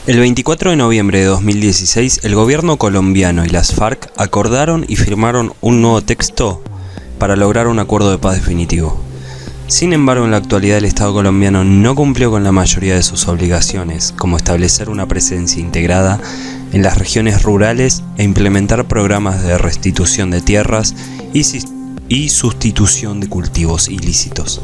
El 24 de noviembre de 2016, el gobierno colombiano y las FARC acordaron y firmaron un nuevo texto para lograr un acuerdo de paz definitivo. Sin embargo, en la actualidad el Estado colombiano no cumplió con la mayoría de sus obligaciones, como establecer una presencia integrada en las regiones rurales e implementar programas de restitución de tierras y sustitución de cultivos ilícitos.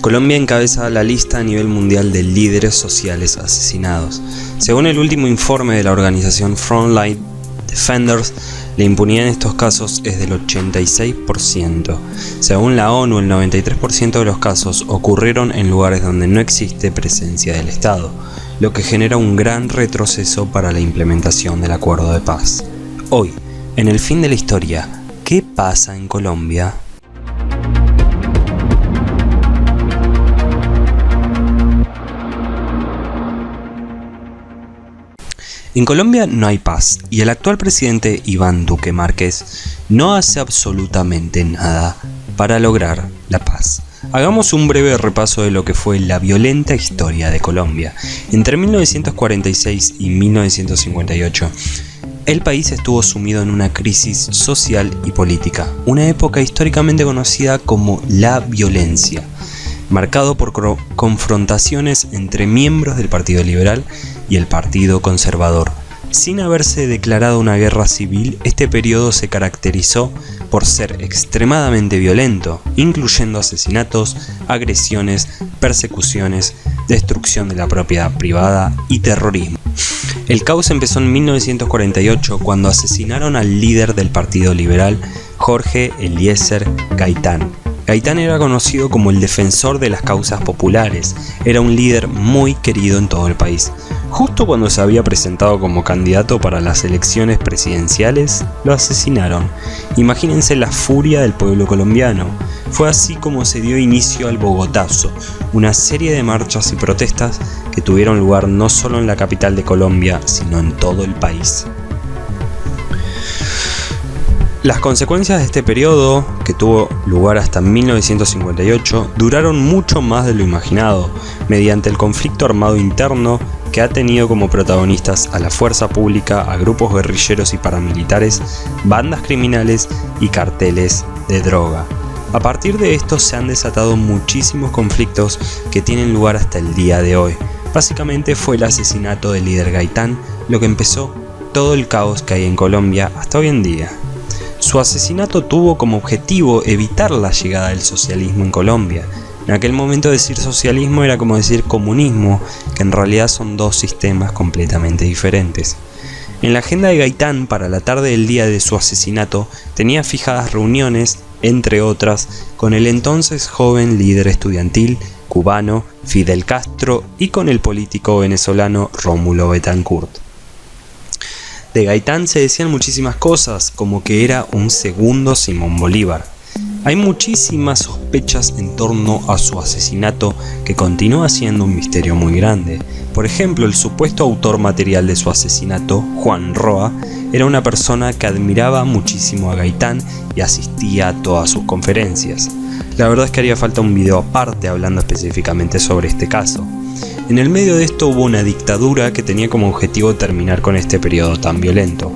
Colombia encabeza la lista a nivel mundial de líderes sociales asesinados. Según el último informe de la organización Frontline Defenders, la impunidad en estos casos es del 86%. Según la ONU, el 93% de los casos ocurrieron en lugares donde no existe presencia del Estado, lo que genera un gran retroceso para la implementación del acuerdo de paz. Hoy, en el fin de la historia, ¿qué pasa en Colombia? En Colombia no hay paz y el actual presidente Iván Duque Márquez no hace absolutamente nada para lograr la paz. Hagamos un breve repaso de lo que fue la violenta historia de Colombia. Entre 1946 y 1958, el país estuvo sumido en una crisis social y política, una época históricamente conocida como la violencia, marcado por confrontaciones entre miembros del Partido Liberal y el Partido Conservador. Sin haberse declarado una guerra civil, este periodo se caracterizó por ser extremadamente violento, incluyendo asesinatos, agresiones, persecuciones, destrucción de la propiedad privada y terrorismo. El caos empezó en 1948 cuando asesinaron al líder del Partido Liberal, Jorge Eliezer Gaitán. Gaitán era conocido como el defensor de las causas populares, era un líder muy querido en todo el país. Justo cuando se había presentado como candidato para las elecciones presidenciales, lo asesinaron. Imagínense la furia del pueblo colombiano. Fue así como se dio inicio al Bogotazo, una serie de marchas y protestas que tuvieron lugar no solo en la capital de Colombia, sino en todo el país. Las consecuencias de este periodo, que tuvo lugar hasta 1958, duraron mucho más de lo imaginado, mediante el conflicto armado interno que ha tenido como protagonistas a la fuerza pública, a grupos guerrilleros y paramilitares, bandas criminales y carteles de droga. A partir de esto se han desatado muchísimos conflictos que tienen lugar hasta el día de hoy. Básicamente fue el asesinato del líder Gaitán lo que empezó todo el caos que hay en Colombia hasta hoy en día. Su asesinato tuvo como objetivo evitar la llegada del socialismo en Colombia. En aquel momento decir socialismo era como decir comunismo, que en realidad son dos sistemas completamente diferentes. En la agenda de Gaitán para la tarde del día de su asesinato tenía fijadas reuniones, entre otras, con el entonces joven líder estudiantil cubano Fidel Castro y con el político venezolano Rómulo Betancourt. De Gaitán se decían muchísimas cosas, como que era un segundo Simón Bolívar. Hay muchísimas sospechas en torno a su asesinato que continúa siendo un misterio muy grande. Por ejemplo, el supuesto autor material de su asesinato, Juan Roa, era una persona que admiraba muchísimo a Gaitán y asistía a todas sus conferencias. La verdad es que haría falta un video aparte hablando específicamente sobre este caso. En el medio de esto hubo una dictadura que tenía como objetivo terminar con este periodo tan violento.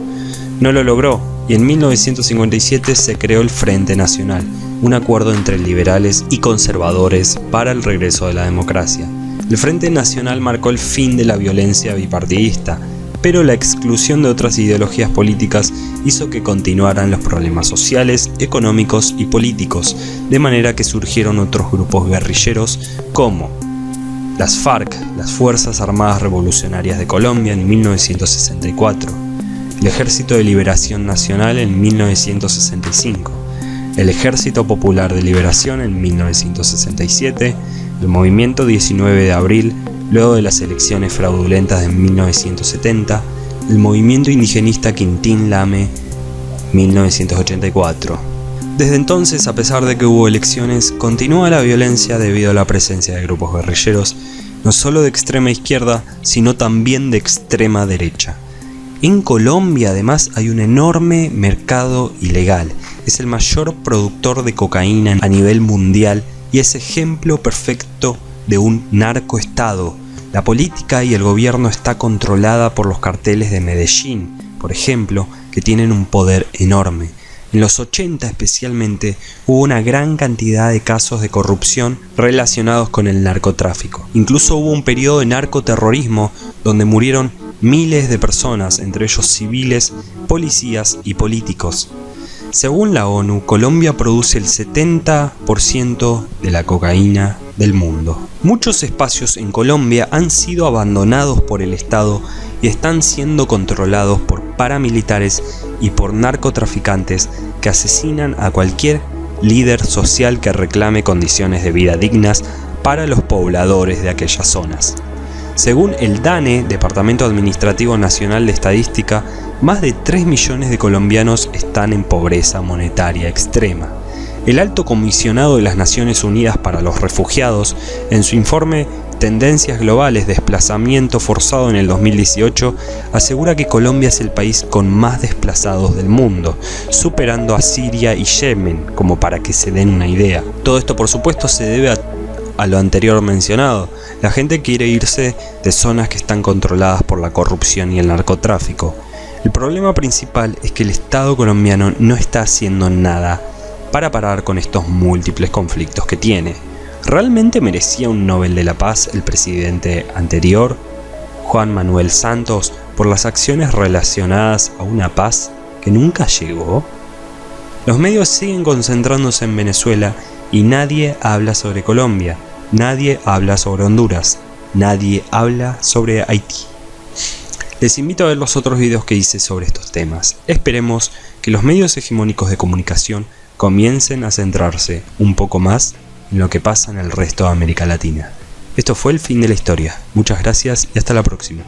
No lo logró y en 1957 se creó el Frente Nacional, un acuerdo entre liberales y conservadores para el regreso de la democracia. El Frente Nacional marcó el fin de la violencia bipartidista, pero la exclusión de otras ideologías políticas hizo que continuaran los problemas sociales, económicos y políticos, de manera que surgieron otros grupos guerrilleros como las FARC, las Fuerzas Armadas Revolucionarias de Colombia en 1964, el Ejército de Liberación Nacional en 1965, el Ejército Popular de Liberación en 1967, el Movimiento 19 de Abril luego de las elecciones fraudulentas de 1970, el Movimiento Indigenista Quintín Lame 1984. Desde entonces, a pesar de que hubo elecciones, continúa la violencia debido a la presencia de grupos guerrilleros, no solo de extrema izquierda, sino también de extrema derecha. En Colombia, además, hay un enorme mercado ilegal. Es el mayor productor de cocaína a nivel mundial y es ejemplo perfecto de un narcoestado. La política y el gobierno está controlada por los carteles de Medellín, por ejemplo, que tienen un poder enorme. En los 80 especialmente hubo una gran cantidad de casos de corrupción relacionados con el narcotráfico. Incluso hubo un periodo de narcoterrorismo donde murieron miles de personas, entre ellos civiles, policías y políticos. Según la ONU, Colombia produce el 70% de la cocaína del mundo. Muchos espacios en Colombia han sido abandonados por el Estado y están siendo controlados por paramilitares y por narcotraficantes que asesinan a cualquier líder social que reclame condiciones de vida dignas para los pobladores de aquellas zonas. Según el DANE, Departamento Administrativo Nacional de Estadística, más de 3 millones de colombianos están en pobreza monetaria extrema. El Alto Comisionado de las Naciones Unidas para los Refugiados, en su informe Tendencias Globales, Desplazamiento Forzado en el 2018, asegura que Colombia es el país con más desplazados del mundo, superando a Siria y Yemen, como para que se den una idea. Todo esto, por supuesto, se debe a lo anterior mencionado. La gente quiere irse de zonas que están controladas por la corrupción y el narcotráfico. El problema principal es que el Estado colombiano no está haciendo nada para parar con estos múltiples conflictos que tiene. ¿Realmente merecía un Nobel de la Paz el presidente anterior, Juan Manuel Santos, por las acciones relacionadas a una paz que nunca llegó? Los medios siguen concentrándose en Venezuela y nadie habla sobre Colombia, nadie habla sobre Honduras, nadie habla sobre Haití. Les invito a ver los otros videos que hice sobre estos temas. Esperemos que los medios hegemónicos de comunicación comiencen a centrarse un poco más en lo que pasa en el resto de América Latina. Esto fue el fin de la historia. Muchas gracias y hasta la próxima.